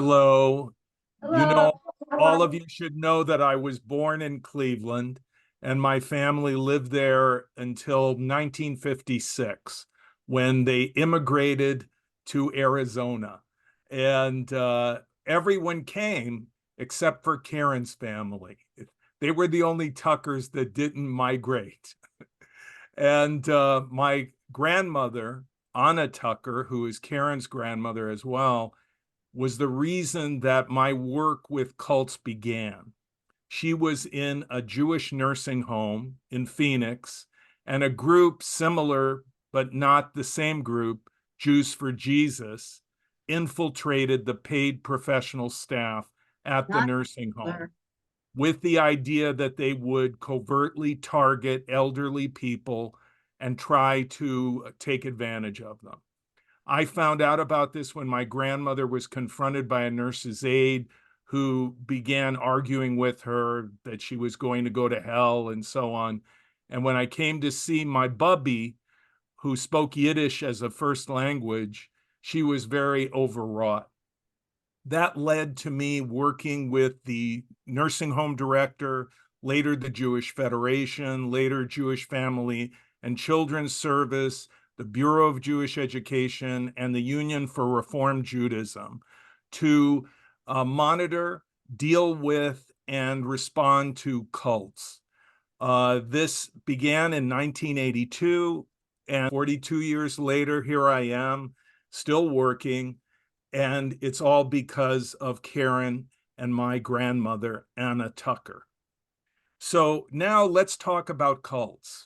Hello. You Hello. know, all of you should know that I was born in Cleveland and my family lived there until 1956 when they immigrated to Arizona. And everyone came except for Karen's family. They were the only Tuckers that didn't migrate. And my grandmother, Anna Tucker, who is Karen's grandmother as well, was the reason that my work with cults began. She was in a Jewish nursing home in Phoenix, and a group similar, but not the same group, Jews for Jesus, infiltrated the paid professional staff at the Not nursing home sure. with the idea that they would covertly target elderly people and try to take advantage of them. I found out about this when my grandmother was confronted by a nurse's aide who began arguing with her that she was going to go to hell and so on. And when I came to see my bubby, who spoke Yiddish as a first language, she was very overwrought. That led to me working with the nursing home director, later the Jewish Federation, later Jewish Family and Children's Service, the Bureau of Jewish Education, and the Union for Reform Judaism to monitor, deal with, and respond to cults. This began in 1982, and 42 years later, here I am, still working, and it's all because of Karen and my grandmother, Anna Tucker. So now let's talk about cults.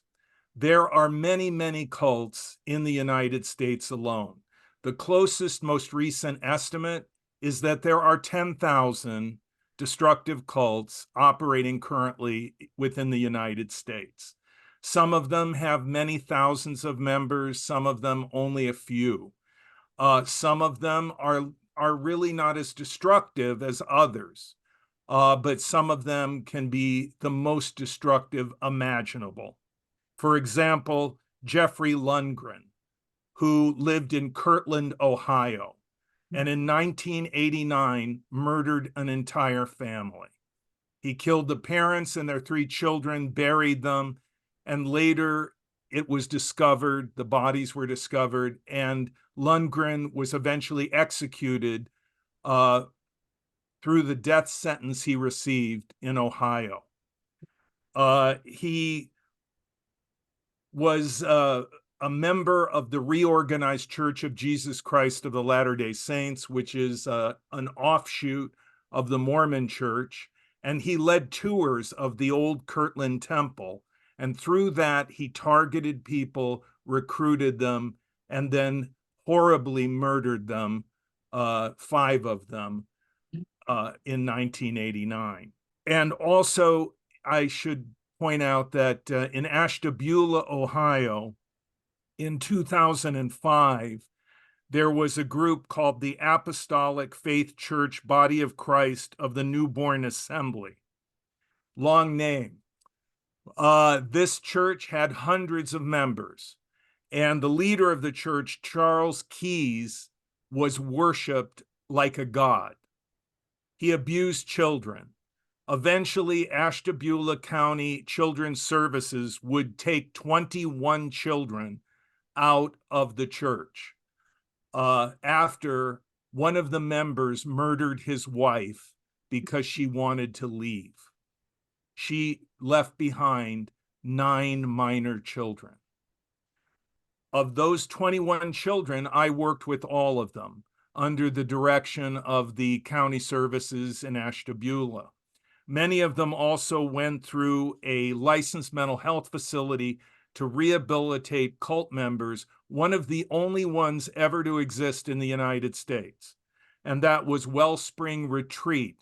There are many, many cults in the United States alone. The closest, most recent estimate is that there are 10,000 destructive cults operating currently within the United States. Some of them have many thousands of members, some of them only a few. Some of them are really not as destructive as others, but some of them can be the most destructive imaginable. For example, Jeffrey Lundgren, who lived in Kirtland, Ohio, and in 1989 murdered an entire family. He killed the parents and their three children, buried them, and later it was discovered, the bodies were discovered, and Lundgren was eventually executed through the death sentence he received in Ohio. He was a member of the Reorganized Church of Jesus Christ of the Latter-day Saints, which is an offshoot of the Mormon Church, and he led tours of the old Kirtland Temple. And through that, he targeted people, recruited them, and then horribly murdered them, 5 of them, in 1989. And also, I should point out that in Ashtabula, Ohio, in 2005, there was a group called the Apostolic Faith Church Body of Christ of the Newborn Assembly. Long name. This church had hundreds of members, and the leader of the church, Charles Keyes, was worshiped like a god. He abused children. Eventually, Ashtabula County Children's Services would take 21 children out of the church after one of the members murdered his wife because she wanted to leave. She left behind 9 minor children. Of those 21 children, I worked with all of them under the direction of the county services in Ashtabula. Many of them also went through a licensed mental health facility to rehabilitate cult members, one of the only ones ever to exist in the United States. And that was Wellspring Retreat,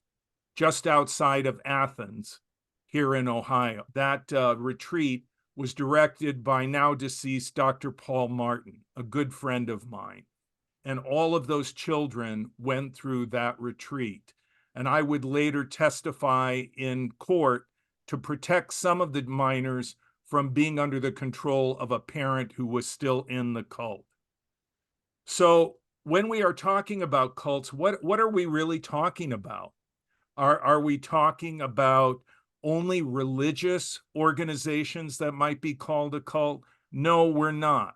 just outside of Athens, here in Ohio. That retreat was directed by now deceased Dr. Paul Martin, a good friend of mine. And all of those children went through that retreat. And I would later testify in court to protect some of the minors from being under the control of a parent who was still in the cult. So when we are talking about cults, what are we really talking about? Are we talking about only religious organizations that might be called a cult? No, we're not.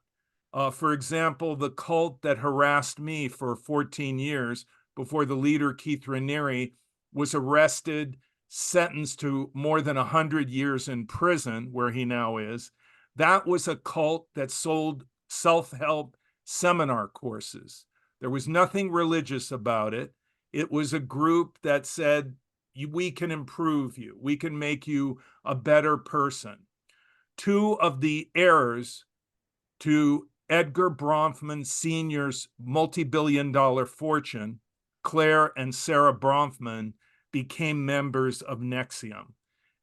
For example, the cult that harassed me for 14 years before the leader, Keith Raniere, was arrested, sentenced to more than 100 years in prison, where he now is. That was a cult that sold self-help seminar courses. There was nothing religious about it. It was a group that said, we can improve you. We can make you a better person. Two of the heirs to Edgar Bronfman Sr.'s multi-billion-dollar fortune, Claire and Sarah Bronfman, became members of NXIVM.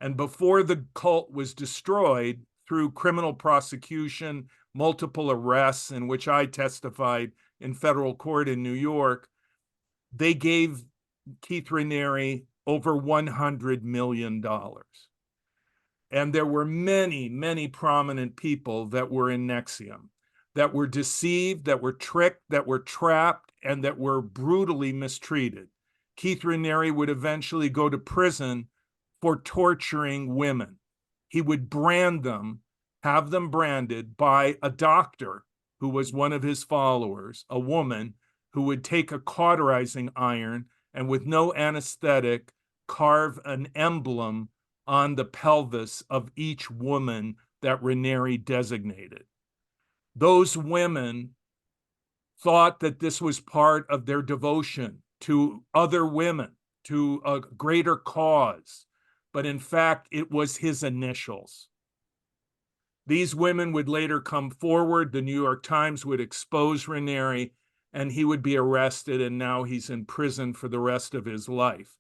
And before the cult was destroyed through criminal prosecution, multiple arrests, in which I testified in federal court in New York, they gave Keith Raniere over $100 million. And there were many, many prominent people that were in NXIVM, that were deceived, that were tricked, that were trapped, and that were brutally mistreated. Keith Raniere would eventually go to prison for torturing women. He would brand them, have them branded by a doctor who was one of his followers, a woman who would take a cauterizing iron and with no anesthetic carve an emblem on the pelvis of each woman that Raniere designated. Those women thought that this was part of their devotion to other women, to a greater cause, but in fact, it was his initials. These women would later come forward. The New York Times would expose Raniere, and he would be arrested, and now he's in prison for the rest of his life.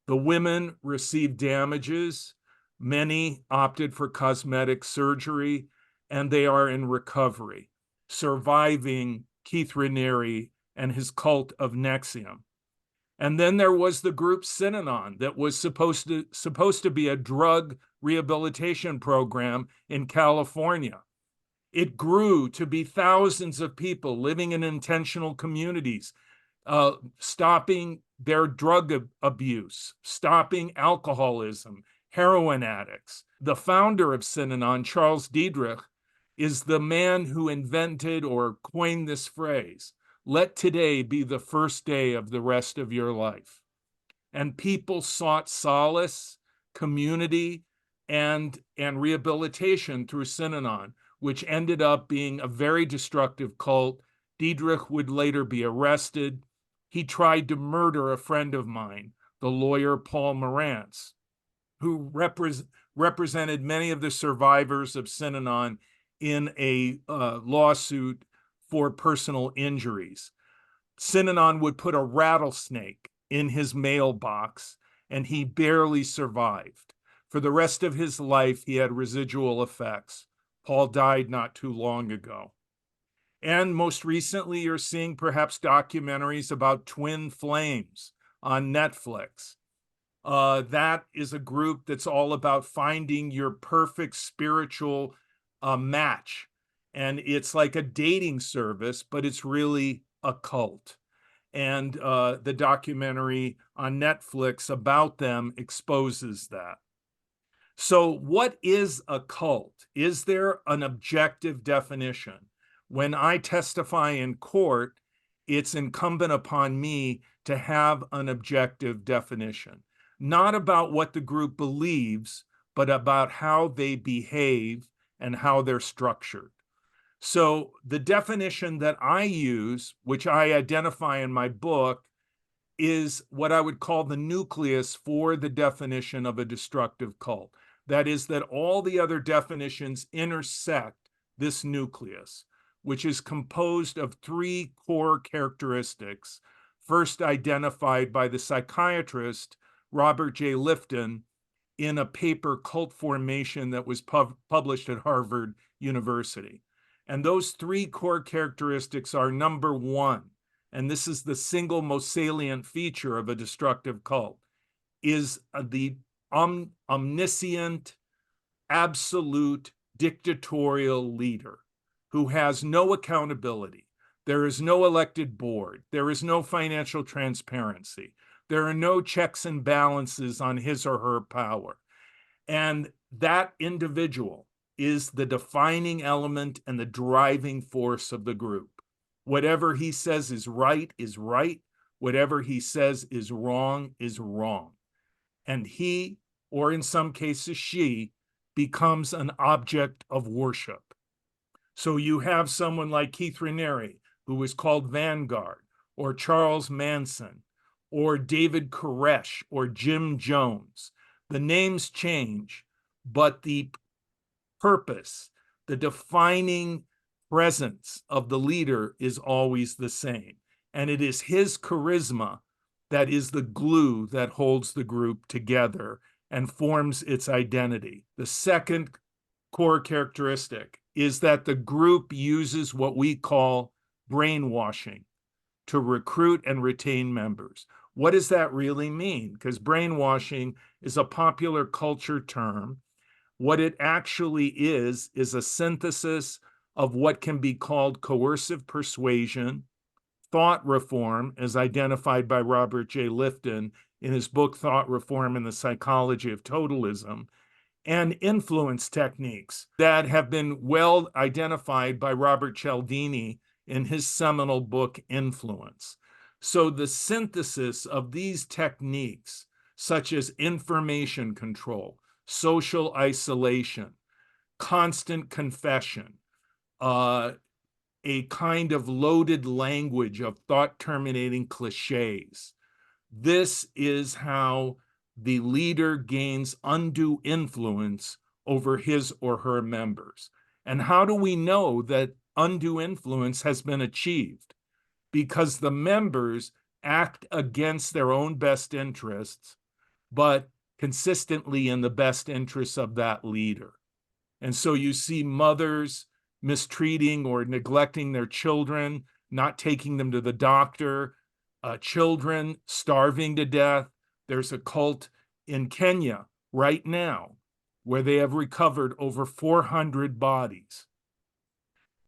The women received damages. Many opted for cosmetic surgery, and they are in recovery, surviving Keith Raniere and his cult of NXIVM. And then there was the group Synanon that was supposed to be a drug rehabilitation program in California. It grew to be thousands of people living in intentional communities, stopping their drug abuse, stopping alcoholism, heroin addicts. The founder of Synanon, Charles Diedrich, is the man who invented or coined this phrase, "Let today be the first day of the rest of your life." And people sought solace, community, and rehabilitation through Synanon, which ended up being a very destructive cult. Diedrich would later be arrested. He tried to murder a friend of mine, the lawyer Paul Morantz, who represented many of the survivors of Synanon in a lawsuit for personal injuries. Synanon would put a rattlesnake in his mailbox, and he barely survived. For the rest of his life, he had residual effects. Paul died not too long ago. And most recently, you're seeing perhaps documentaries about twin flames on Netflix. That is a group that's all about finding your perfect spiritual match. And it's like a dating service, but it's really a cult. And the documentary on Netflix about them exposes that. So what is a cult? Is there an objective definition? When I testify in court, it's incumbent upon me to have an objective definition, not about what the group believes, but about how they behave and how they're structured. So the definition that I use, which I identify in my book, is what I would call the nucleus for the definition of a destructive cult. That is, that all the other definitions intersect this nucleus, which is composed of three core characteristics, first identified by the psychiatrist Robert J. Lifton in a paper, Cult Formation, that was published at Harvard University. And those three core characteristics are: number one, and this is the single most salient feature of a destructive cult, is the omniscient, absolute dictatorial leader who has no accountability. There is no elected board. There is no financial transparency. There are no checks and balances on his or her power. And that individual is the defining element and the driving force of the group. Whatever he says is right is right. Whatever he says is wrong is wrong. And he, or in some cases she, becomes an object of worship. So you have someone like Keith Raniere, who was called Vanguard, or Charles Manson, or David Koresh, or Jim Jones. The names change, but the purpose, the defining presence of the leader is always the same. And it is his charisma that is the glue that holds the group together and forms its identity. The second core characteristic is that the group uses what we call brainwashing to recruit and retain members. What does that really mean? Because brainwashing is a popular culture term. What it actually is a synthesis of what can be called coercive persuasion, thought reform, as identified by Robert J. Lifton in his book, Thought Reform and the Psychology of Totalism, and influence techniques that have been well identified by Robert Cialdini in his seminal book, Influence. So the synthesis of these techniques, such as information control, social isolation, constant confession, a kind of loaded language of thought-terminating cliches. This is how the leader gains undue influence over his or her members. And how do we know that undue influence has been achieved? Because the members act against their own best interests, but consistently in the best interests of that leader. And so you see mothers mistreating or neglecting their children, not taking them to the doctor, children starving to death. There's a cult in Kenya right now where they have recovered over 400 bodies,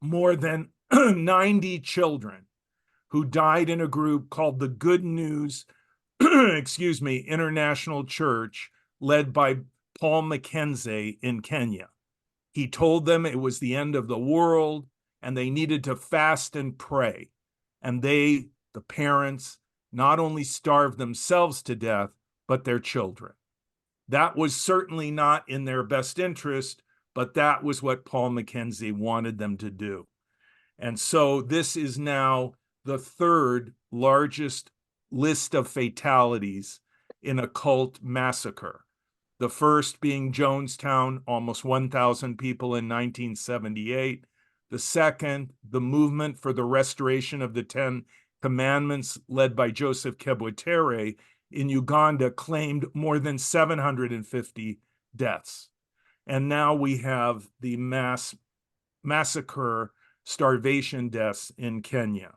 more than 90 children who died in a group called the Good News, International Church, led by Paul Mackenzie in Kenya. He told them it was the end of the world and they needed to fast and pray. And they, the parents, not only starved themselves to death, but their children. That was certainly not in their best interest, but that was what Paul Mackenzie wanted them to do. And so this is now the third largest list of fatalities in a cult massacre. The first being Jonestown, almost 1,000 people in 1978. The second, the movement for the restoration of the Ten Commandments, led by Joseph Kebwetere in Uganda, claimed more than 750 deaths. And now we have the massacre, starvation deaths in Kenya.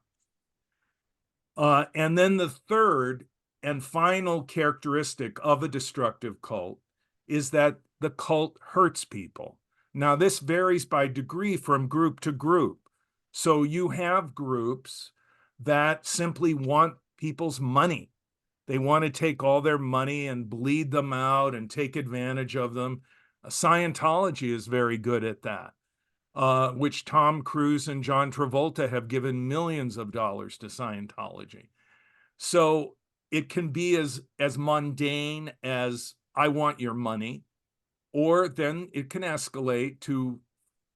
And then the third and final characteristic of a destructive cult is that the cult hurts people. Now, this varies by degree from group to group. So you have groups that simply want people's money. They want to take all their money and bleed them out and take advantage of them. Scientology is very good at that, which Tom Cruise and John Travolta have given millions of dollars to Scientology. So it can be as mundane as, I want your money, or then it can escalate to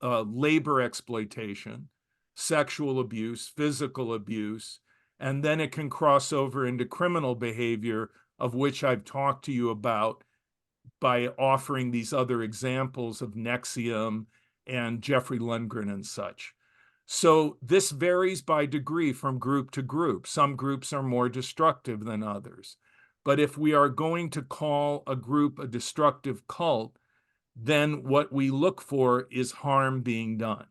labor exploitation, sexual abuse, physical abuse, and then it can cross over into criminal behavior, of which I've talked to you about by offering these other examples of NXIVM and Jeffrey Lundgren and such. So this varies by degree from group to group. Some groups are more destructive than others. But if we are going to call a group a destructive cult, then what we look for is harm being done.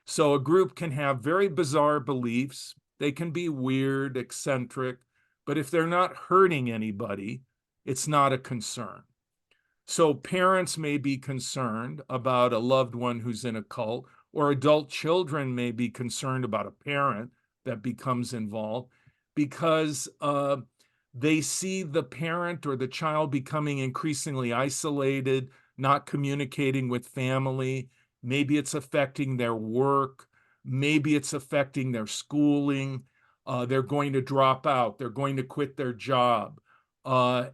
So a group can have very bizarre beliefs. They can be weird, eccentric, but if they're not hurting anybody, it's not a concern. So parents may be concerned about a loved one who's in a cult, or adult children may be concerned about a parent that becomes involved because they see the parent or the child becoming increasingly isolated, not communicating with family. Maybe it's affecting their work. Maybe it's affecting their schooling. They're going to drop out. They're going to quit their job.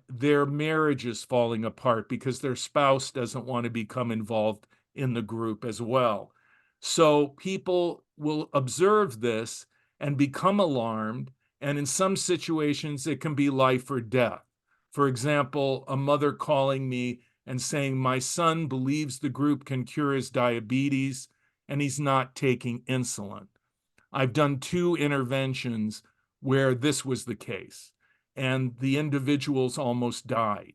Their marriage is falling apart because their spouse doesn't want to become involved in the group as well. So people will observe this and become alarmed. And in some situations, it can be life or death. For example, a mother calling me and saying, my son believes the group can cure his diabetes and he's not taking insulin. I've done 2 interventions where this was the case, and the individuals almost died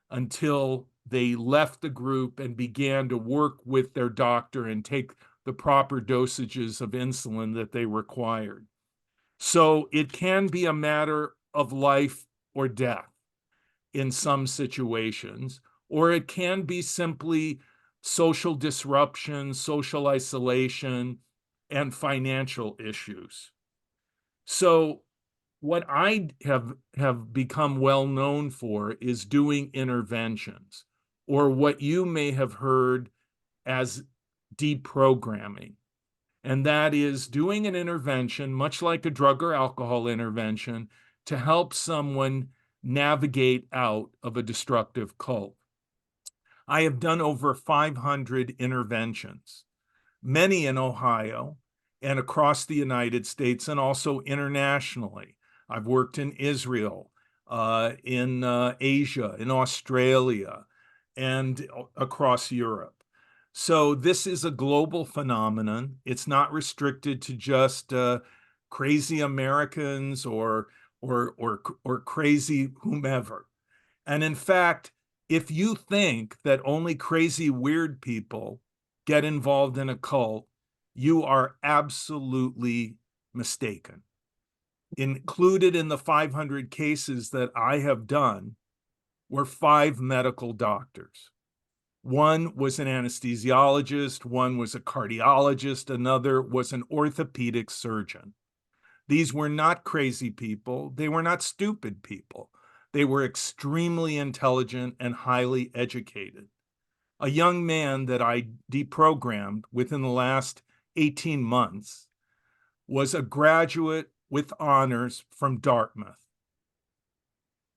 until they left the group and began to work with their doctor and take the proper dosages of insulin that they required. So it can be a matter of life or death in some situations, or it can be simply social disruption, social isolation, and financial issues. So what I have become well known for is doing interventions, or what you may have heard as deprogramming. And that is doing an intervention, much like a drug or alcohol intervention, to help someone navigate out of a destructive cult. I have done over 500 interventions, many in Ohio and across the United States, and also internationally. I've worked in Israel, in Asia, in Australia, and across Europe. So this is a global phenomenon. It's not restricted to just crazy Americans or crazy whomever. And in fact, if you think that only crazy, weird people get involved in a cult, you are absolutely mistaken. Included in the 500 cases that I have done were 5 medical doctors. One was an anesthesiologist, one was a cardiologist, another was an orthopedic surgeon. These were not crazy people. They were not stupid people. They were extremely intelligent and highly educated. A young man that I deprogrammed within the last 18 months was a graduate with honors from Dartmouth.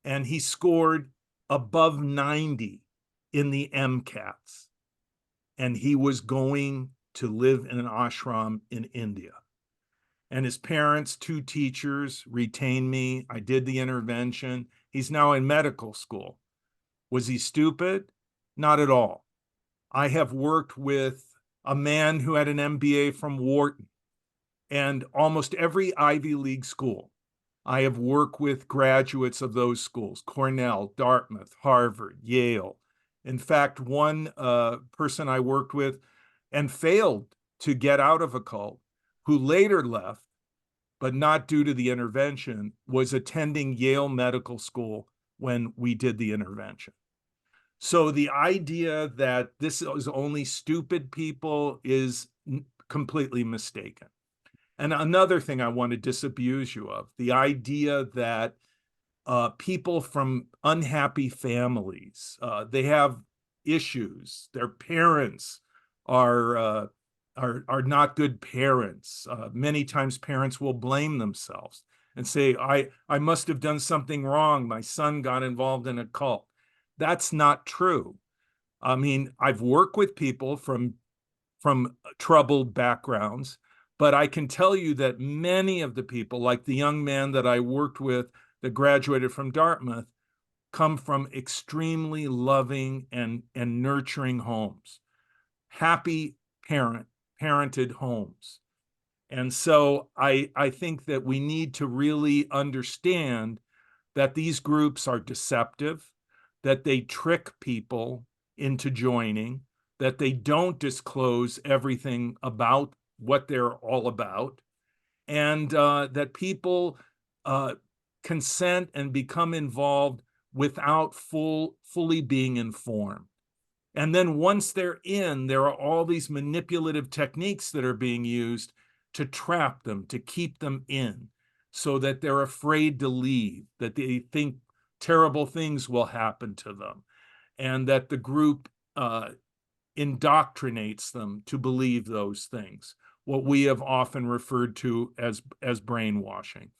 And he scored above 90 in the MCATs. And he was going to live in an ashram in India. And his parents, 2 teachers, retained me. I did the intervention. He's now in medical school. Was he stupid? Not at all. I have worked with a man who had an MBA from Wharton and almost every Ivy League school. I have worked with graduates of those schools, Cornell, Dartmouth, Harvard, Yale. In fact, one person I worked with and failed to get out of a cult, who later left, but not due to the intervention, was attending Yale Medical School when we did the intervention. So the idea that this is only stupid people is completely mistaken. And another thing I want to disabuse you of, the idea that people from unhappy families, they have issues. Their parents are not good parents. Many times parents will blame themselves and say, I must have done something wrong. My son got involved in a cult. That's not true. I mean, I've worked with people from troubled backgrounds, but I can tell you that many of the people, like the young man that I worked with that graduated from Dartmouth, come from extremely loving and nurturing homes, happy parented homes. And so I think that we need to really understand that these groups are deceptive, that they trick people into joining, that they don't disclose everything about what they're all about, and that people consent and become involved without fully being informed. And then once they're in, there are all these manipulative techniques that are being used to trap them, to keep them in, so that they're afraid to leave, that they think terrible things will happen to them, and that the group indoctrinates them to believe those things, what we have often referred to as brainwashing.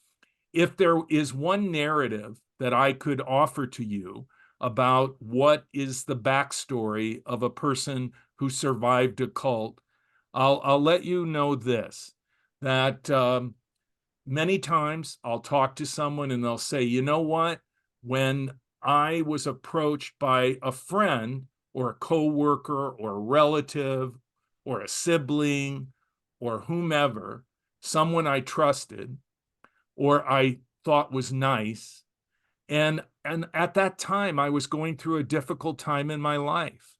If there is one narrative that I could offer to you about what is the backstory of a person who survived a cult, I'll let you know this, that many times I'll talk to someone and they'll say, you know what, when I was approached by a friend or a coworker or a relative or a sibling or whomever, someone I trusted or I thought was nice, and at that time I was going through a difficult time in my life.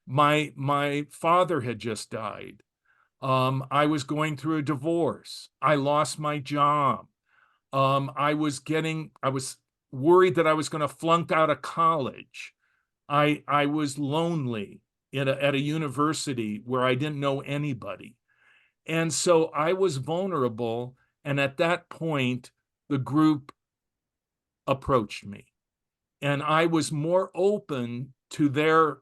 My father had just died. I was going through a divorce. I lost my job. I was worried that I was going to flunk out of college. I was lonely at a university where I didn't know anybody. And so I was vulnerable. And at that point, the group approached me. And I was more open to their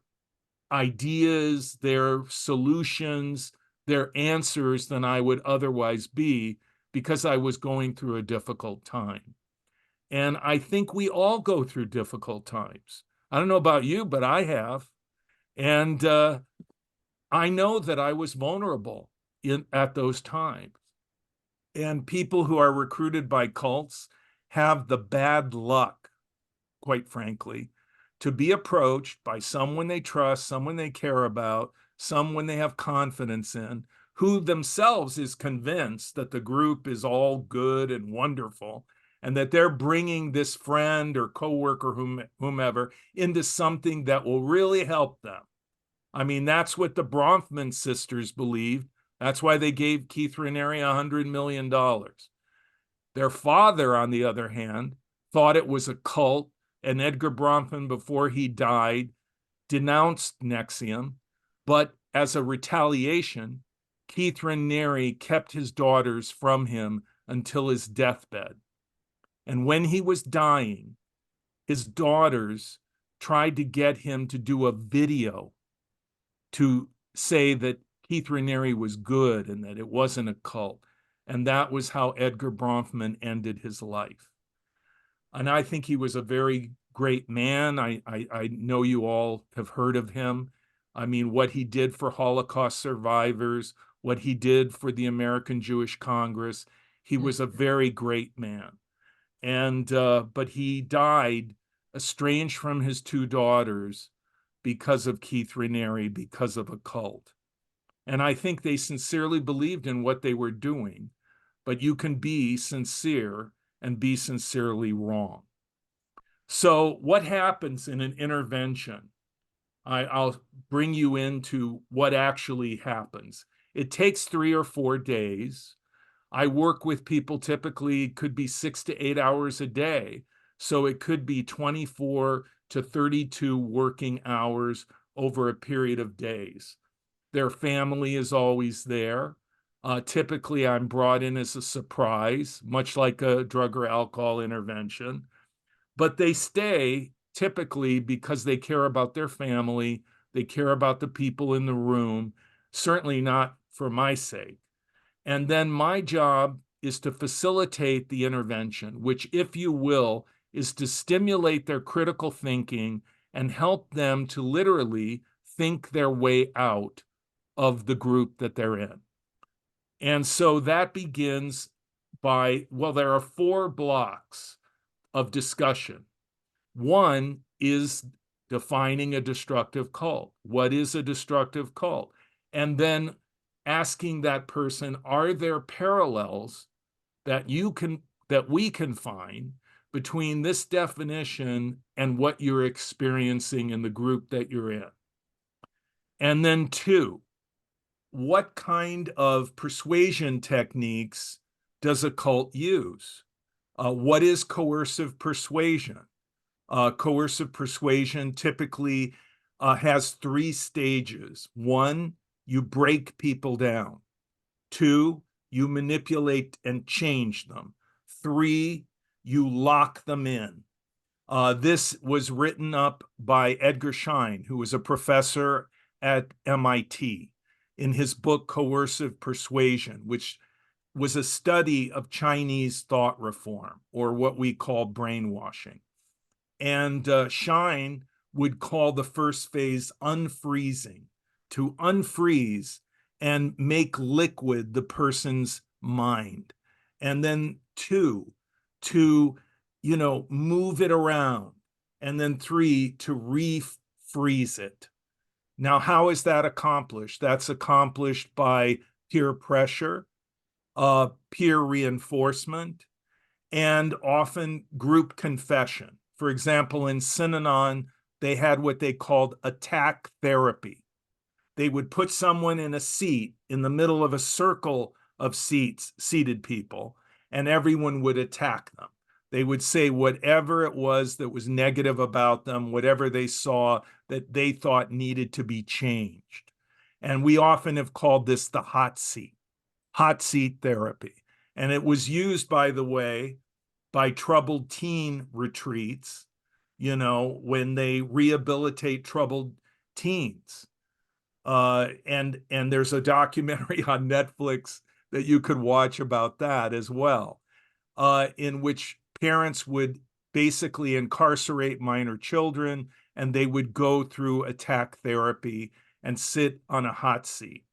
ideas, their solutions, their answers than I would otherwise be, because I was going through a difficult time. And I think we all go through difficult times. I don't know about you, but I have. And I know that I was vulnerable at those times. And people who are recruited by cults have the bad luck, quite frankly, to be approached by someone they trust, someone they care about, someone they have confidence in, who themselves is convinced that the group is all good and wonderful, and that they're bringing this friend or coworker, whomever, into something that will really help them. I mean, that's what the Bronfman sisters believed. That's why they gave Keith Raniere $100 million. Their father, on the other hand, thought it was a cult, and Edgar Bronfman, before he died, denounced NXIVM. But as a retaliation, Keith Raniere kept his daughters from him until his deathbed. And when he was dying, his daughters tried to get him to do a video to say that Keith Raniere was good and that it wasn't a cult. And that was how Edgar Bronfman ended his life. And I think he was a very great man. I know you all have heard of him. I mean, what he did for Holocaust survivors, what he did for the American Jewish Congress. He was a very great man. And but he died estranged from his two daughters because of Keith Raniere, because of a cult. And I think they sincerely believed in what they were doing, but you can be sincere and be sincerely wrong. So what happens in an intervention? I'll bring you into what actually happens. It takes 3 or 4 days. I work with people, typically it could be 6 to 8 hours a day. So it could be 24 to 32 working hours over a period of days. Their family is always there. Typically, I'm brought in as a surprise, much like a drug or alcohol intervention. But they stay typically because they care about their family. They care about the people in the room, certainly not for my sake. And then my job is to facilitate the intervention, which, if you will, is to stimulate their critical thinking and help them to literally think their way out of the group that they're in. And so that begins by, well, there are 4 blocks of discussion. One is defining a destructive cult. What is a destructive cult? And then asking that person, are there parallels that we can find between this definition and what you're experiencing in the group that you're in? And then 2, what kind of persuasion techniques does a cult use? What is coercive persuasion? Coercive persuasion typically has 3 stages. 1, you break people down. 2, you manipulate and change them. 3, you lock them in. This was written up by Edgar Schein, who was a professor at MIT, in his book Coercive Persuasion, which was a study of Chinese thought reform, or what we call brainwashing. And Schein would call the first phase unfreezing, to unfreeze and make liquid the person's mind. And then 2, to move it around. And then 3, to refreeze it. Now, how is that accomplished? That's accomplished by peer pressure, peer reinforcement, and often group confession. For example, in Synanon, they had what they called attack therapy. They would put someone in a seat in the middle of a circle of seated people, and everyone would attack them. They would say whatever it was that was negative about them, whatever they saw that they thought needed to be changed. And we often have called this the hot seat therapy. And it was used, by the way, by troubled teen retreats, when they rehabilitate troubled teens. And there's a documentary on Netflix that you could watch about that as well, in which parents would basically incarcerate minor children, and they would go through attack therapy and sit on a hot seat.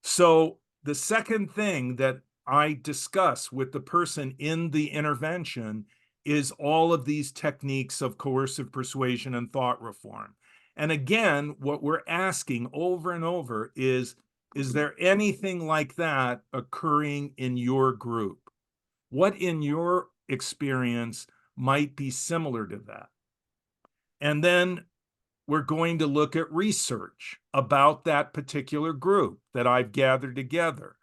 So the second thing that I discuss with the person in the intervention is all of these techniques of coercive persuasion and thought reform. And again, what we're asking over and over is there anything like that occurring in your group? What in your experience might be similar to that? And then we're going to look at research about that particular group that I've gathered together.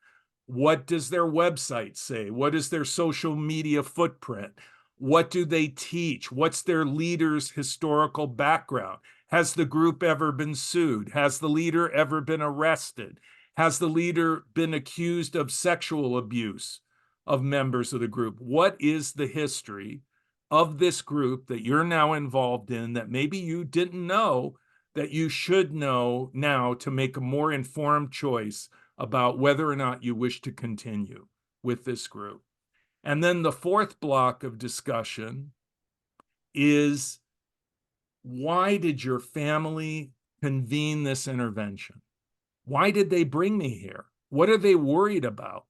What does their website say? What is their social media footprint? What do they teach? What's their leader's historical background? Has the group ever been sued? Has the leader ever been arrested? Has the leader been accused of sexual abuse of members of the group? What is the history of this group that you're now involved in that maybe you didn't know that you should know now to make a more informed choice about whether or not you wish to continue with this group? And then the fourth block of discussion is, why did your family convene this intervention? Why did they bring me here? What are they worried about?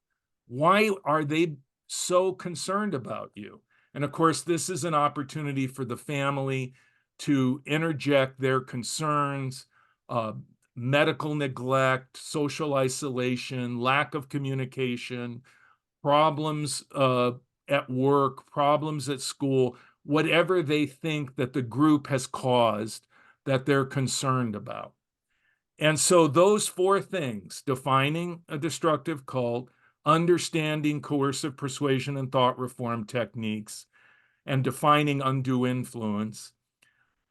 Why are they so concerned about you? And of course, this is an opportunity for the family to interject their concerns, medical neglect, social isolation, lack of communication, problems at work, problems at school, whatever they think that the group has caused that they're concerned about. And so those four things, defining a destructive cult, understanding coercive persuasion and thought reform techniques, and defining undue influence,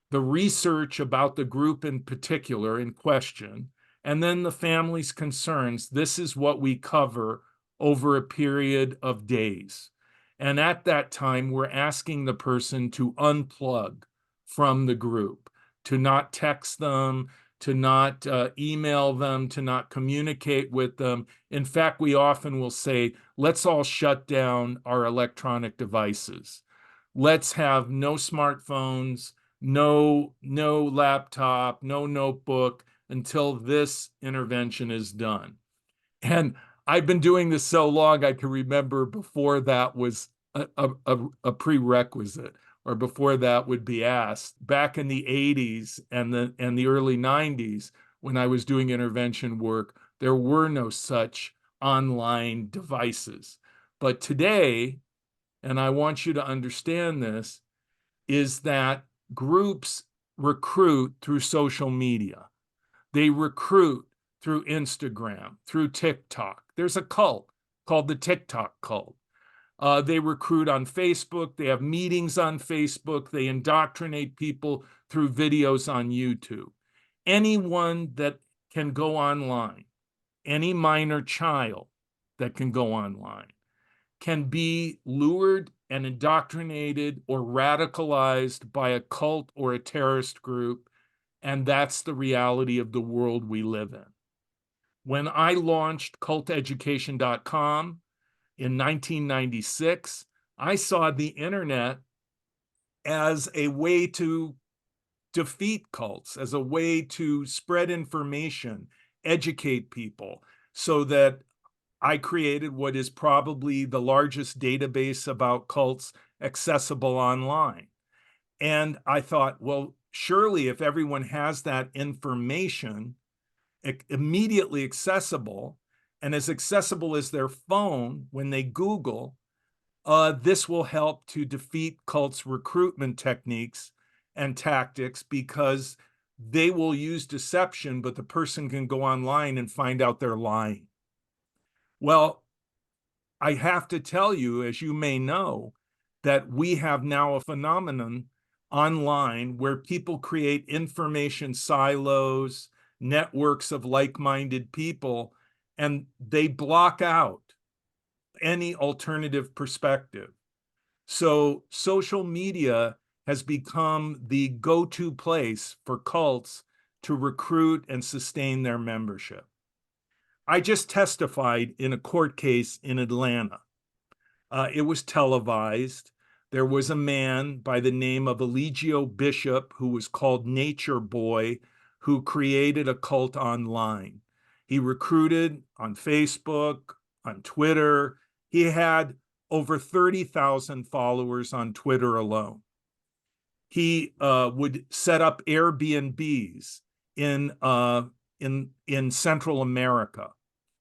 the research about the group in particular in question, and then the family's concerns, this is what we cover over a period of days. And at that time, we're asking the person to unplug from the group, to not text them, to not email them, to not communicate with them. In fact, we often will say, let's all shut down our electronic devices. Let's have no smartphones, no laptop, no notebook until this intervention is done. And I've been doing this so long, I can remember before that was a prerequisite, or before that would be asked. Back in the 80s and the early 90s, when I was doing intervention work, there were no such online devices. But today, and I want you to understand this, is that groups recruit through social media. They recruit through Instagram, through TikTok. There's a cult called the TikTok cult. They recruit on Facebook. They have meetings on Facebook. They indoctrinate people through videos on YouTube. Anyone that can go online, any minor child that can go online can be lured and indoctrinated or radicalized by a cult or a terrorist group, and that's the reality of the world we live in. When I launched culteducation.com in 1996, I saw the internet as a way to defeat cults, as a way to spread information, educate people, so that I created what is probably the largest database about cults accessible online. And I thought, well, surely if everyone has that information immediately accessible and as accessible as their phone when they Google, this will help to defeat cults' recruitment techniques and tactics, because they will use deception, but the person can go online and find out they're lying. Well, I have to tell you, as you may know, that we have now a phenomenon online where people create information silos, networks of like-minded people, and they block out any alternative perspective. So social media has become the go-to place for cults to recruit and sustain their membership. I just testified in a court case in Atlanta. It was televised. There was a man by the name of Eligio Bishop, who was called Nature Boy, who created a cult online. He recruited on Facebook, on Twitter. He had over 30,000 followers on Twitter alone. He would set up Airbnbs in Central America,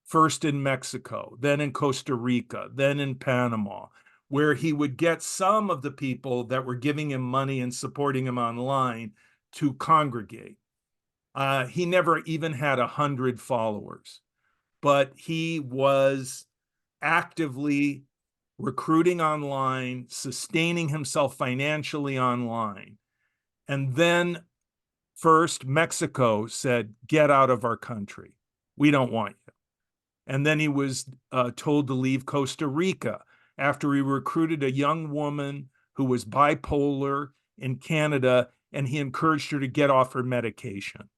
first in Mexico, then in Costa Rica, then in Panama, where he would get some of the people that were giving him money and supporting him online to congregate. He never even had 100 followers, but he was actively recruiting online, sustaining himself financially online. And then first, Mexico said, "Get out of our country. We don't want you." And then he was told to leave Costa Rica after he recruited a young woman who was bipolar in Canada, and he encouraged her to get off her medication.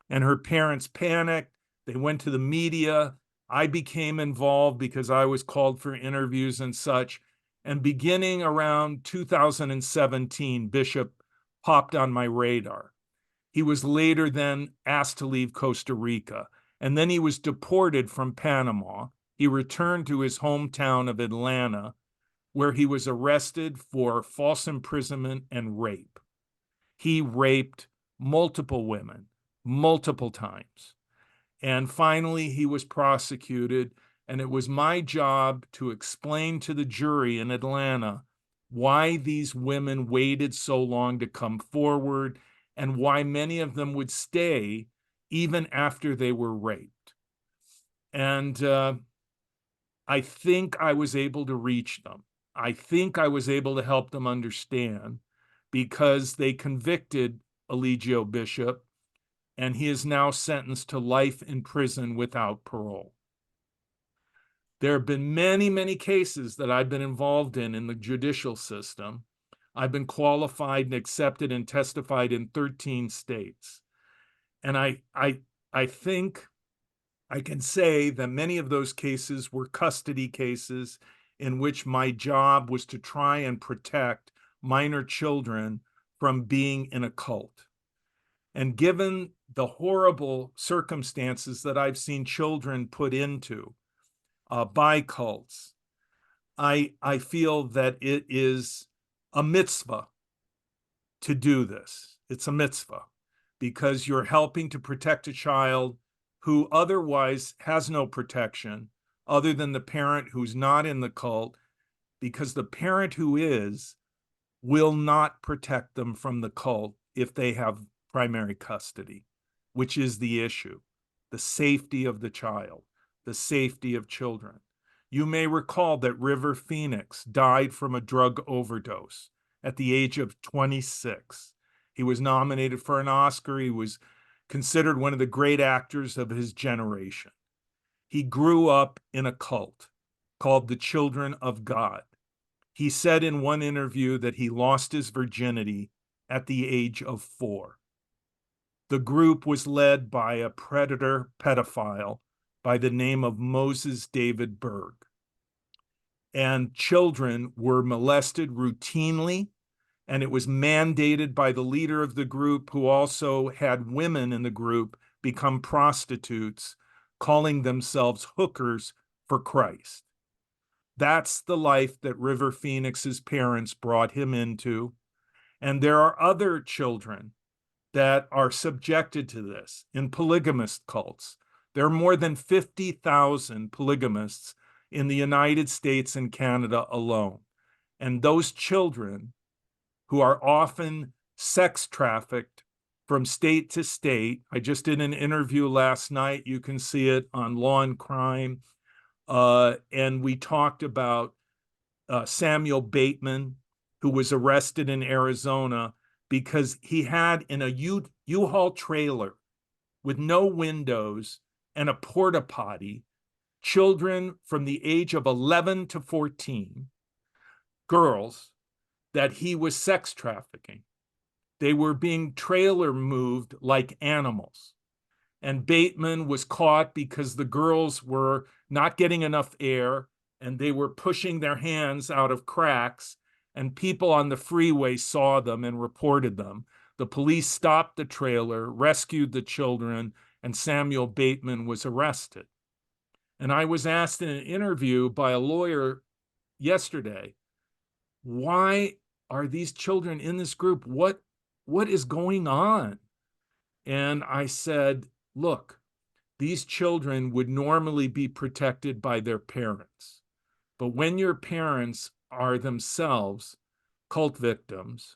And her parents panicked. They went to the media. I became involved because I was called for interviews and such. And beginning around 2017, Bishop popped on my radar. He was later then asked to leave Costa Rica, and then he was deported from Panama. He returned to his hometown of Atlanta, where he was arrested for false imprisonment and rape. He raped multiple women, multiple times. And finally, he was prosecuted, and it was my job to explain to the jury in Atlanta why these women waited so long to come forward and why many of them would stay even after they were raped. And I think I was able to reach them. I think I was able to help them understand, because they convicted Eligio Bishop, and he is now sentenced to life in prison without parole. There have been many, many cases that I've been involved in the judicial system. I've been qualified and accepted and testified in 13 states. And I think I can say that many of those cases were custody cases in which my job was to try and protect minor children from being in a cult. And given the horrible circumstances that I've seen children put into by cults, I feel that it is a mitzvah to do this. It's a mitzvah, because you're helping to protect a child who otherwise has no protection other than the parent who's not in the cult, because the parent who is will not protect them from the cult if they have primary custody, which is the issue: the safety of the child, the safety of children. You may recall that River Phoenix died from a drug overdose at the age of 26. He was nominated for an Oscar. He was considered one of the great actors of his generation. he grew up in a cult called the Children of God. He said in one interview that he lost his virginity at the age of 4. The group was led by a predator pedophile by the name of Moses David Berg. And children were molested routinely, and it was mandated by the leader of the group, who also had women in the group become prostitutes, calling themselves hookers for Christ. That's the life that River Phoenix's parents brought him into. And there are other children that are subjected to this in polygamist cults. There are more than 50,000 polygamists in the United States and Canada alone. And those children, who are often sex trafficked from state to state. I just did an interview last night. You can see it on Law and Crime. And we talked about Samuel Bateman, who was arrested in Arizona because he had in a U-Haul trailer with no windows and a porta potty children from the age of 11 to 14, girls, that he was sex trafficking. They were being trailer moved like animals. And Bateman was caught because the girls were not getting enough air and they were pushing their hands out of cracks, and people on the freeway saw them and reported them. The police stopped the trailer, rescued the children, and Samuel Bateman was arrested. And I was asked in an interview by a lawyer yesterday, why are these children in this group? What is going on? And I said, look, these children would normally be protected by their parents. But when your parents are themselves cult victims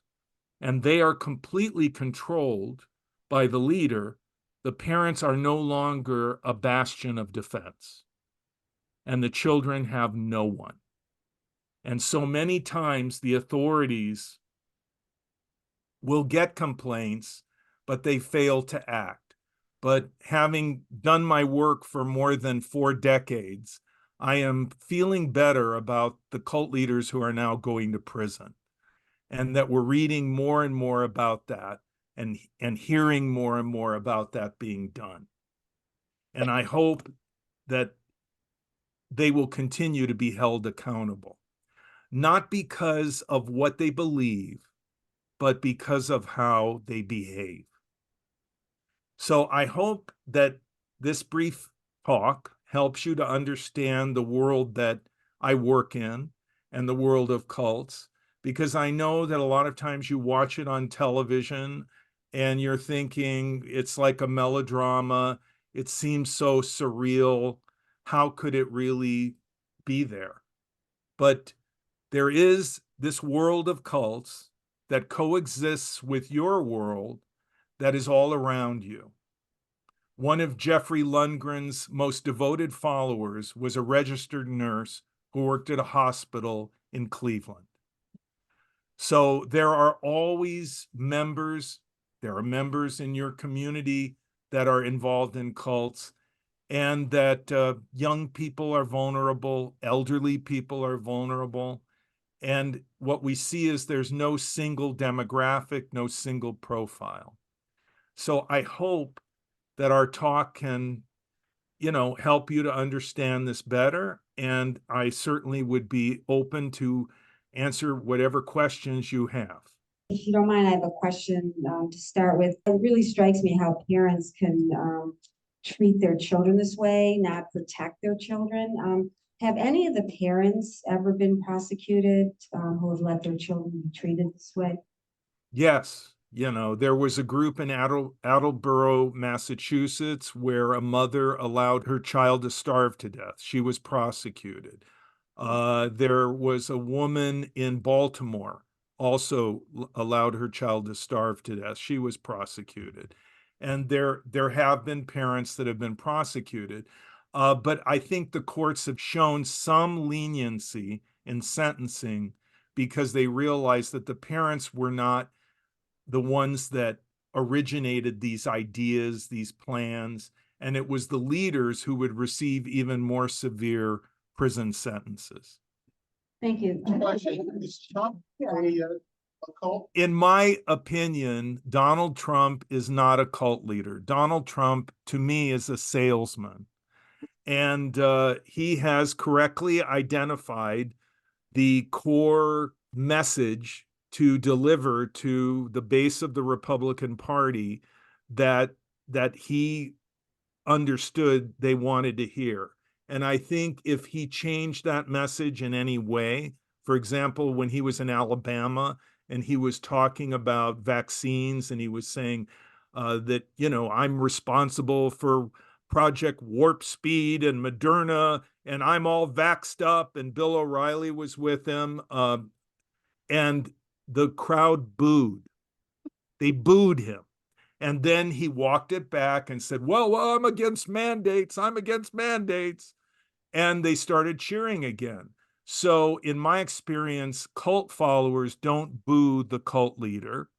and they are completely controlled by the leader, the parents are no longer a bastion of defense. And the children have no one. And so many times the authorities will get complaints, but they fail to act. But having done my work for more than 4 decades, I am feeling better about the cult leaders who are now going to prison, and that we're reading more and more about that and hearing more and more about that being done. And I hope that they will continue to be held accountable, not because of what they believe, but because of how they behave. So I hope that this brief talk helps you to understand the world that I work in and the world of cults, because I know that a lot of times you watch it on television and you're thinking it's like a melodrama. It seems so surreal. How could it really be there? But there is this world of cults that coexists with your world that is all around you. One of Jeffrey Lundgren's most devoted followers was a registered nurse who worked at a hospital in Cleveland. So there are always members, there are members in your community that are involved in cults, and that young people are vulnerable, elderly people are vulnerable. And what we see is there's no single demographic, no single profile. So I hope that our talk can, help you to understand this better. And I certainly would be open to answer whatever questions you have. If you don't mind, I have a question to start with. It really strikes me how parents can treat their children this way, not protect their children. Have any of the parents ever been prosecuted who have let their children be treated this way? Yes. There was a group in Attleboro, Massachusetts, where a mother allowed her child to starve to death. She was prosecuted. There was a woman in Baltimore also allowed her child to starve to death. She was prosecuted. And there have been parents that have been prosecuted. But I think the courts have shown some leniency in sentencing because they realized that the parents were not the ones that originated these ideas, these plans, and it was the leaders who would receive even more severe prison sentences. Thank you. Is Trump a cult? In my opinion, Donald Trump is not a cult leader. Donald Trump, to me, is a salesman. And he has correctly identified the core message to deliver to the base of the Republican Party that he understood they wanted to hear. And I think if he changed that message in any way, for example, when he was in Alabama and he was talking about vaccines and he was saying that, you know, I'm responsible for Project Warp Speed and Moderna, and I'm all vaxxed up, and Bill O'Reilly was with him, and the crowd booed. They booed him. And then he walked it back and said, well, I'm against mandates. I'm against mandates. And they started cheering again. So in my experience, cult followers don't boo the cult leader,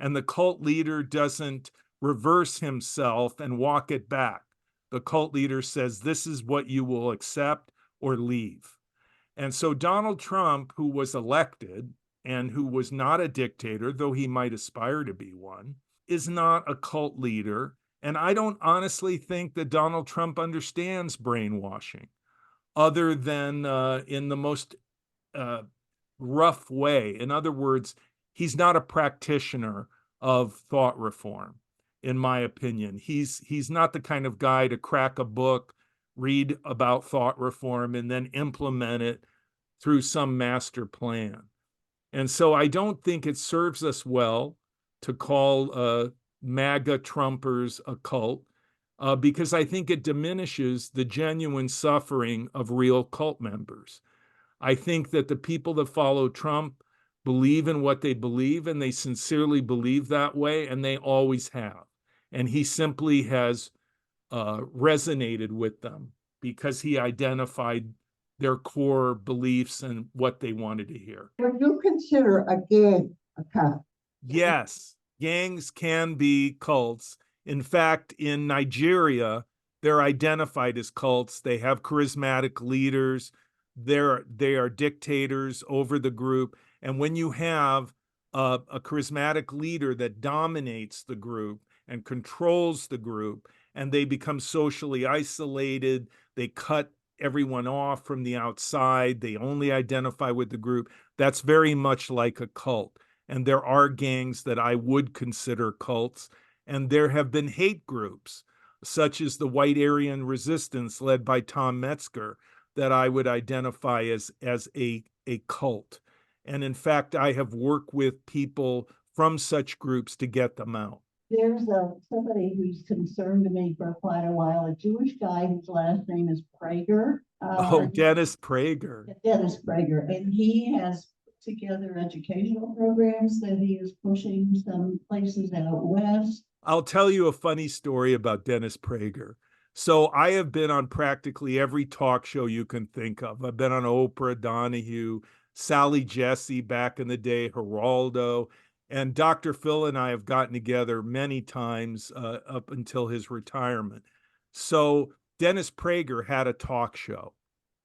and the cult leader doesn't reverse himself and walk it back. The cult leader says, this is what you will accept or leave. And so Donald Trump, who was elected and who was not a dictator, though he might aspire to be one, is not a cult leader. And I don't honestly think that Donald Trump understands brainwashing, other than in the most rough way. In other words, he's not a practitioner of thought reform, in my opinion. He's not the kind of guy to crack a book, read about thought reform, and then implement it through some master plan. And so I don't think it serves us well to call MAGA Trumpers a cult, because I think it diminishes the genuine suffering of real cult members. I think that the people that follow Trump believe in what they believe, and they sincerely believe that way, and they always have. And he simply has resonated with them because he identified their core beliefs and what they wanted to hear. Would you consider a gang a cult? Yes, gangs can be cults. In fact, in Nigeria, they're identified as cults. They have charismatic leaders. They are dictators over the group. And when you have a charismatic leader that dominates the group and controls the group, and they become socially isolated, they cut everyone off from the outside, they only identify with the group, that's very much like a cult. And there are gangs that I would consider cults. And there have been hate groups, such as the White Aryan Resistance led by Tom Metzger, that I would identify as a cult. And in fact, I have worked with people from such groups to get them out. There's somebody who's concerned to me for quite a while, a Jewish guy whose last name is Prager. Dennis Prager. Dennis Prager, and he has put together educational programs that he is pushing some places out west. I'll tell you a funny story about Dennis Prager. So I have been on practically every talk show you can think of. I've been on Oprah, Donahue, Sally Jesse back in the day, Geraldo, and Dr. Phil and I have gotten together many times up until his retirement. So Dennis Prager had a talk show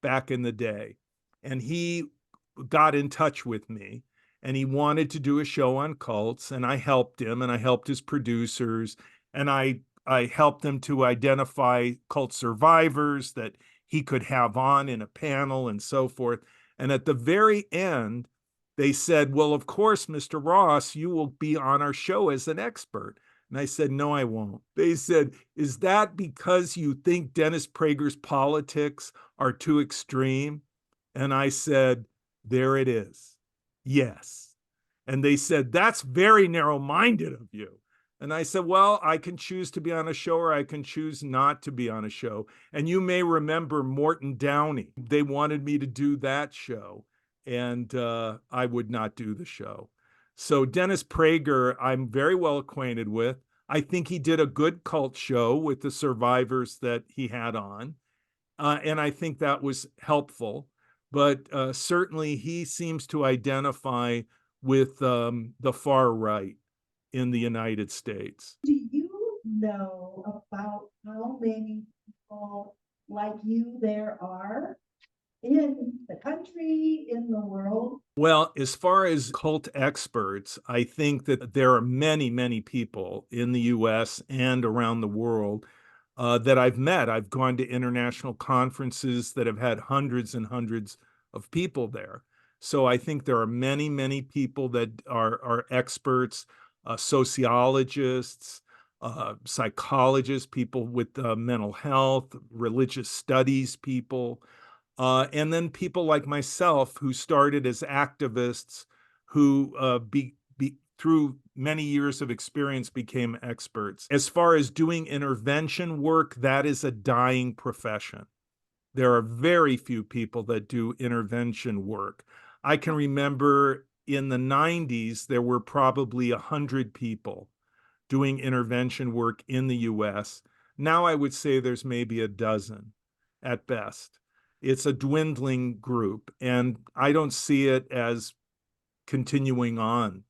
back in the day, and he got in touch with me, and he wanted to do a show on cults, and I helped him, and I helped his producers, and I helped them to identify cult survivors that he could have on in a panel and so forth. And at the very end, they said, well, of course, Mr. Ross, you will be on our show as an expert. And I said, no, I won't. They said, is that because you think Dennis Prager's politics are too extreme? And I said, there it is. Yes. And they said, that's very narrow-minded of you. And I said, well, I can choose to be on a show or I can choose not to be on a show. And you may remember Morton Downey. They wanted me to do that show, and I would not do the show. So Dennis Prager, I'm very well acquainted with. I think he did a good cult show with the survivors that he had on. And I think that was helpful. But certainly he seems to identify with the far right in the United States. Do you know about how many people like you there are in the country, in the world? Well, as far as cult experts, I think that there are many, many people in the US and around the world that I've met. I've gone to international conferences that have had hundreds and hundreds of people there. So I think there are many, many people that are experts, sociologists, psychologists, people with mental health, religious studies people. And then people like myself who started as activists who through many years of experience became experts. As far as doing intervention work, that is a dying profession. There are very few people that do intervention work. I can remember in the 90s, there were probably 100 people doing intervention work in the US. Now I would say there's maybe a dozen at best. It's a dwindling group, and I don't see it as continuing on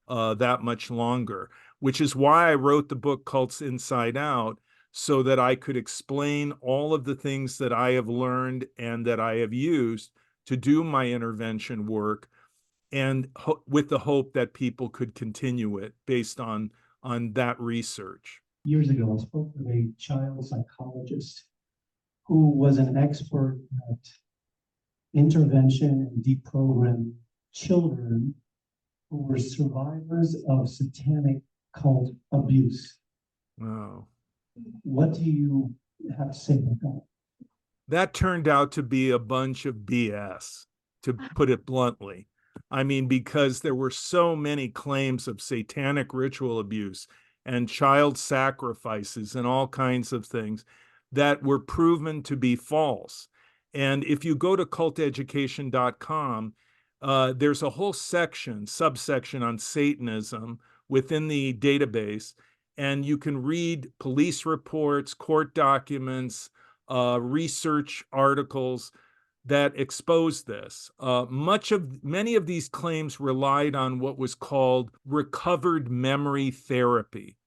that much longer, which is why I wrote the book Cults Inside Out, so that I could explain all of the things that I have learned and that I have used to do my intervention work, and with the hope that people could continue it based on that research. Years ago, I spoke with a child psychologist who was an expert at intervention and deprogramming children who were survivors of satanic cult abuse. Wow. What do you have to say about that? That turned out to be a bunch of BS, to put it bluntly. I mean, because there were so many claims of satanic ritual abuse and child sacrifices and all kinds of things that were proven to be false. And if you go to culteducation.com, there's a whole subsection on Satanism within the database, and you can read police reports, court documents, research articles that expose this. Many of these claims relied on what was called recovered memory therapy,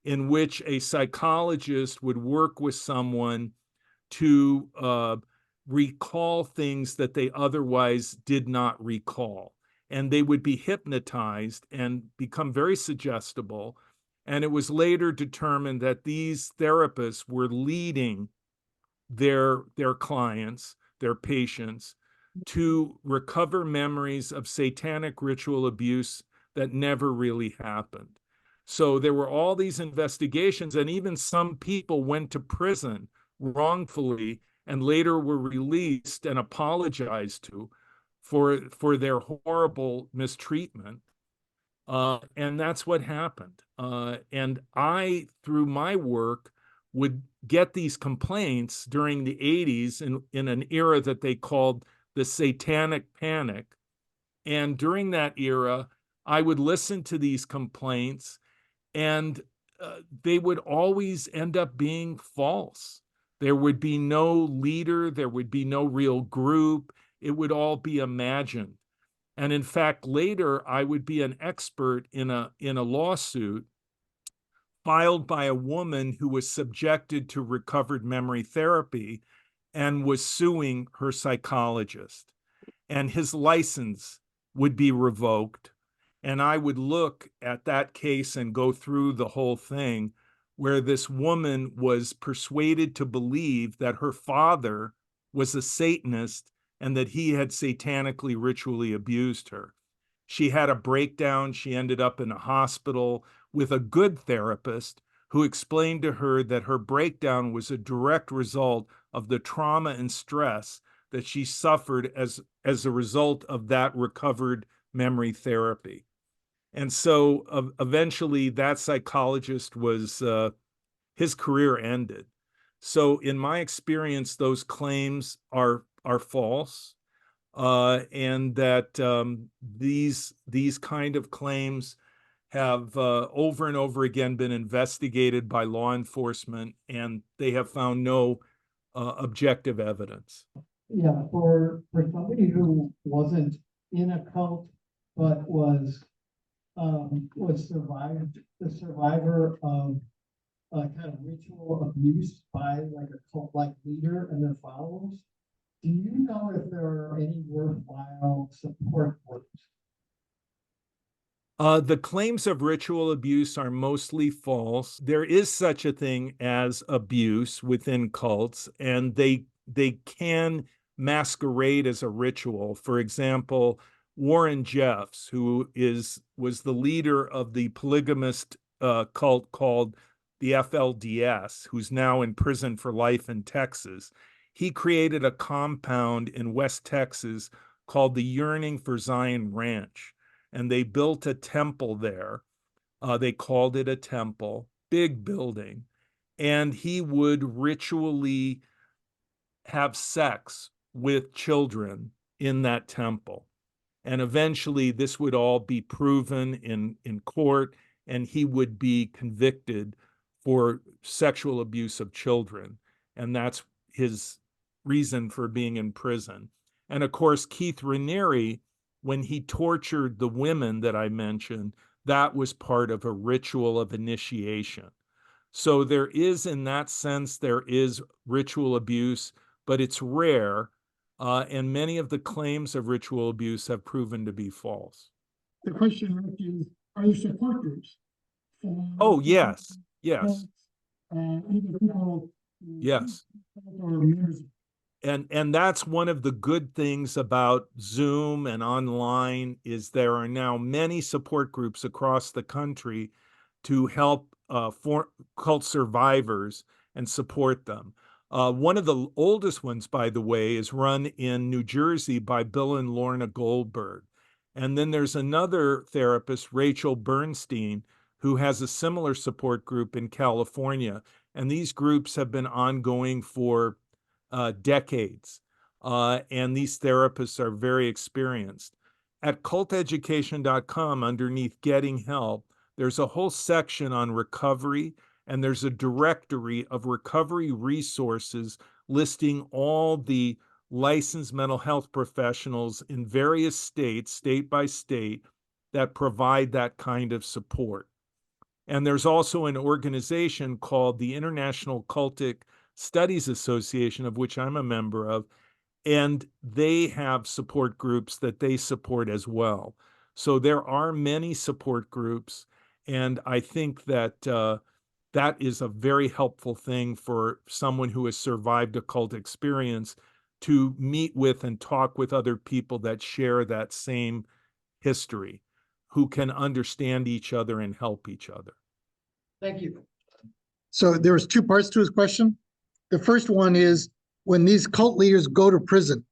in which a psychologist would work with someone to recall things that they otherwise did not recall. And they would be hypnotized and become very suggestible. And it was later determined that these therapists were leading their clients, their patients, to recover memories of satanic ritual abuse that never really happened. So there were all these investigations, and even some people went to prison wrongfully and later were released and apologized to for their horrible mistreatment. And that's what happened. And I, through my work, would get these complaints during the 80s in an era that they called the Satanic Panic. And during that era, I would listen to these complaints, and they would always end up being false. There would be no leader, there would be no real group, it would all be imagined. And in fact, later I would be an expert in a lawsuit filed by a woman who was subjected to recovered memory therapy and was suing her psychologist. And his license would be revoked. And I would look at that case and go through the whole thing, where this woman was persuaded to believe that her father was a Satanist and that he had satanically ritually abused her. She had a breakdown. She ended up in a hospital with a good therapist who explained to her that her breakdown was a direct result of the trauma and stress that she suffered as a result of that recovered memory therapy. And so eventually that psychologist was, his career ended. So in my experience, those claims are false. And that these kind of claims have over and over again been investigated by law enforcement, and they have found no objective evidence. Yeah, for somebody who wasn't in a cult, but was the survivor of kind of ritual abuse by like a cult-like leader and their followers. Do you know if there are any worthwhile support groups? The claims of ritual abuse are mostly false. There is such a thing as abuse within cults, and they can masquerade as a ritual. For example, Warren Jeffs, who was the leader of the polygamist cult called the FLDS, who's now in prison for life in Texas. He created a compound in West Texas called the Yearning for Zion Ranch, and they built a temple there. They called it a temple, big building, and he would ritually have sex with children in that temple. And eventually this would all be proven in court, and he would be convicted for sexual abuse of children. And that's his reason for being in prison. And of course, Keith Raniere, when he tortured the women that I mentioned, that was part of a ritual of initiation. So there is, in that sense, there is ritual abuse, but it's rare. And many of the claims of ritual abuse have proven to be false. The question, Rick, is, are there support groups? Oh, yes, yes, Either people. yes. Or members. And that's one of the good things about Zoom and online is there are now many support groups across the country to help for cult survivors and support them. One of the oldest ones, by the way, is run in New Jersey by Bill and Lorna Goldberg. And then there's another therapist, Rachel Bernstein, who has a similar support group in California. And these groups have been ongoing for decades. And these therapists are very experienced. At culteducation.com, underneath Getting Help, there's a whole section on recovery, and there's a directory of recovery resources listing all the licensed mental health professionals in various states, state by state, that provide that kind of support. And there's also an organization called the International Cultic Studies Association, of which I'm a member of, and they have support groups that they support as well. So there are many support groups, and I think that that is a very helpful thing for someone who has survived a cult experience to meet with and talk with other people that share that same history, who can understand each other and help each other. Thank you. So there was two parts to his question. The first one is, when these cult leaders go to prison,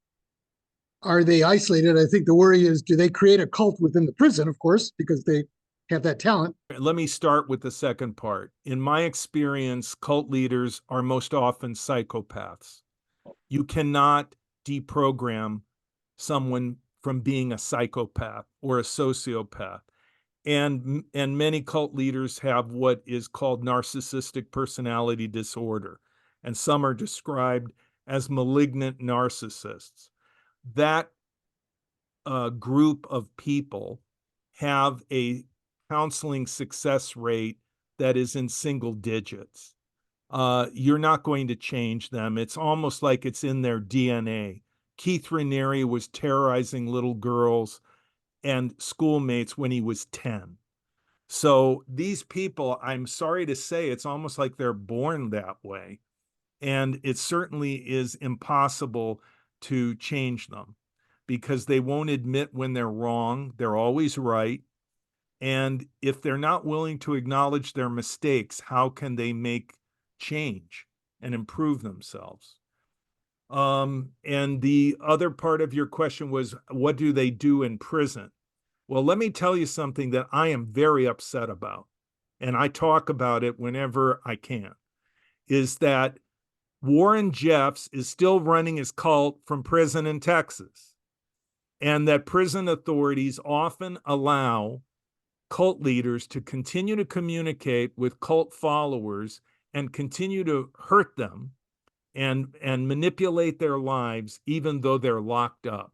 are they isolated? I think the worry is, do they create a cult within the prison, of course, because they have that talent. Let me start with the second part. In my experience, cult leaders are most often psychopaths. You cannot deprogram someone from being a psychopath or a sociopath. And many cult leaders have what is called narcissistic personality disorder, and some are described as malignant narcissists. That group of people have a counseling success rate that is in single digits. You're not going to change them. It's almost like it's in their DNA. Keith Raniere was terrorizing little girls and schoolmates when he was 10. So these people, I'm sorry to say, it's almost like they're born that way. And it certainly is impossible to change them because they won't admit when they're wrong. They're always right. And if they're not willing to acknowledge their mistakes, how can they make change and improve themselves? And the other part of your question was, what do they do in prison? Well, let me tell you something that I am very upset about, and I talk about it whenever I can, is that Warren Jeffs is still running his cult from prison in Texas, and that prison authorities often allow cult leaders to continue to communicate with cult followers and continue to hurt them and manipulate their lives, even though they're locked up.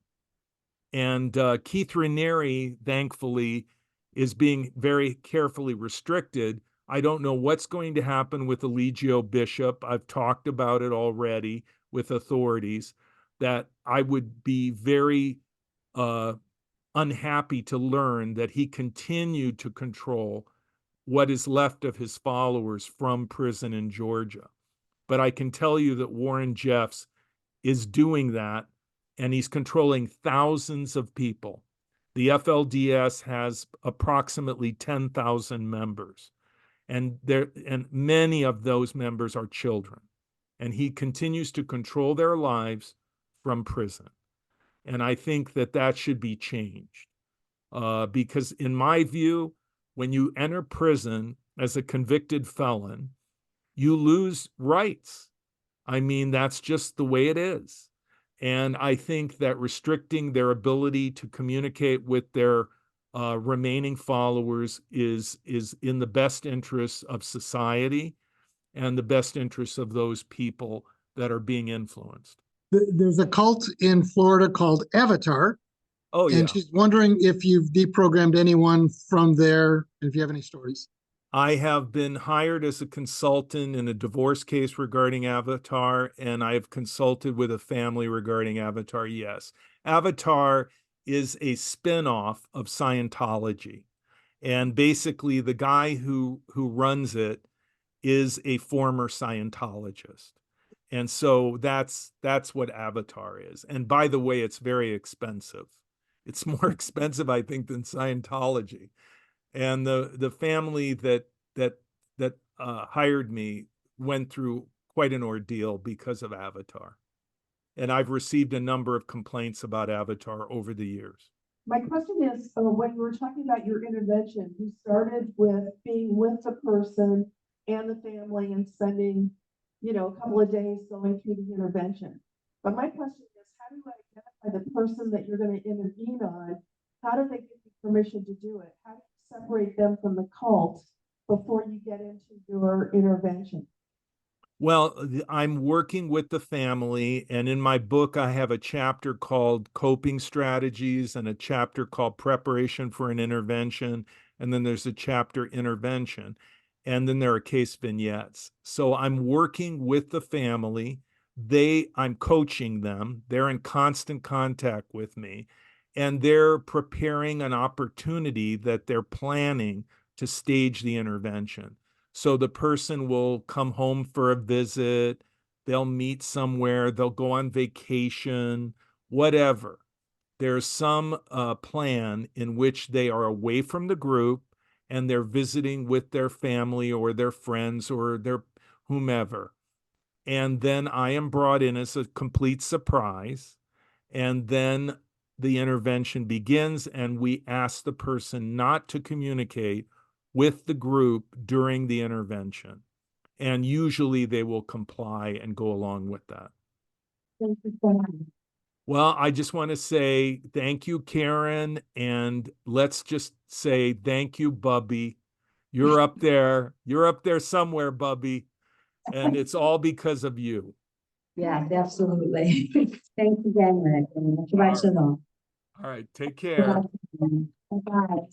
And Keith Raniere, thankfully, is being very carefully restricted, I don't know what's going to happen with the Legio bishop. I've talked about it already with authorities, that I would be very unhappy to learn that he continued to control what is left of his followers from prison in Georgia. But I can tell you that Warren Jeffs is doing that, and he's controlling thousands of people. The FLDS has approximately 10,000 members, and many of those members are children. And he continues to control their lives from prison. And I think that that should be changed. Because in my view, when you enter prison as a convicted felon, you lose rights. I mean, that's just the way it is. And I think that restricting their ability to communicate with their remaining followers is in the best interests of society and the best interests of those people that are being influenced. There's a cult in Florida called Avatar, Oh, yeah. and she's wondering if you've deprogrammed anyone from there, and if you have any stories. I have been hired as a consultant in a divorce case regarding Avatar, and I have consulted with a family regarding Avatar, yes. Avatar is a spin-off of Scientology. And basically, the guy who runs it is a former Scientologist. And so that's what Avatar is. And by the way, it's very expensive. It's more expensive, I think, than Scientology. And the family that hired me went through quite an ordeal because of Avatar. And I've received a number of complaints about Avatar over the years. My question is, when you were talking about your intervention, you started with being with the person and the family and spending, a couple of days going through the intervention. But my question is, how do you identify the person that you're going to intervene on? How do they give you permission to do it? How do you separate them from the cult before you get into your intervention? Well, I'm working with the family, and in my book, I have a chapter called Coping Strategies and a chapter called Preparation for an Intervention, and then there's a chapter Intervention, and then there are case vignettes. So I'm working with the family. I'm coaching them. They're in constant contact with me, and they're preparing an opportunity that they're planning to stage the intervention. So the person will come home for a visit, they'll meet somewhere, they'll go on vacation, whatever. There's some plan in which they are away from the group and they're visiting with their family or their friends or their whomever. And then I am brought in as a complete surprise. And then the intervention begins, and we ask the person not to communicate with the group during the intervention. And usually they will comply and go along with that. Thank you so much. Well, I just want to say thank you, Karen, and let's just say thank you, Bubby. You're up there. You're up there somewhere, Bubby. And it's all because of you. Yes, absolutely. Thanks again, Rick. And Shabbat shalom. All right, take care. Bye-bye.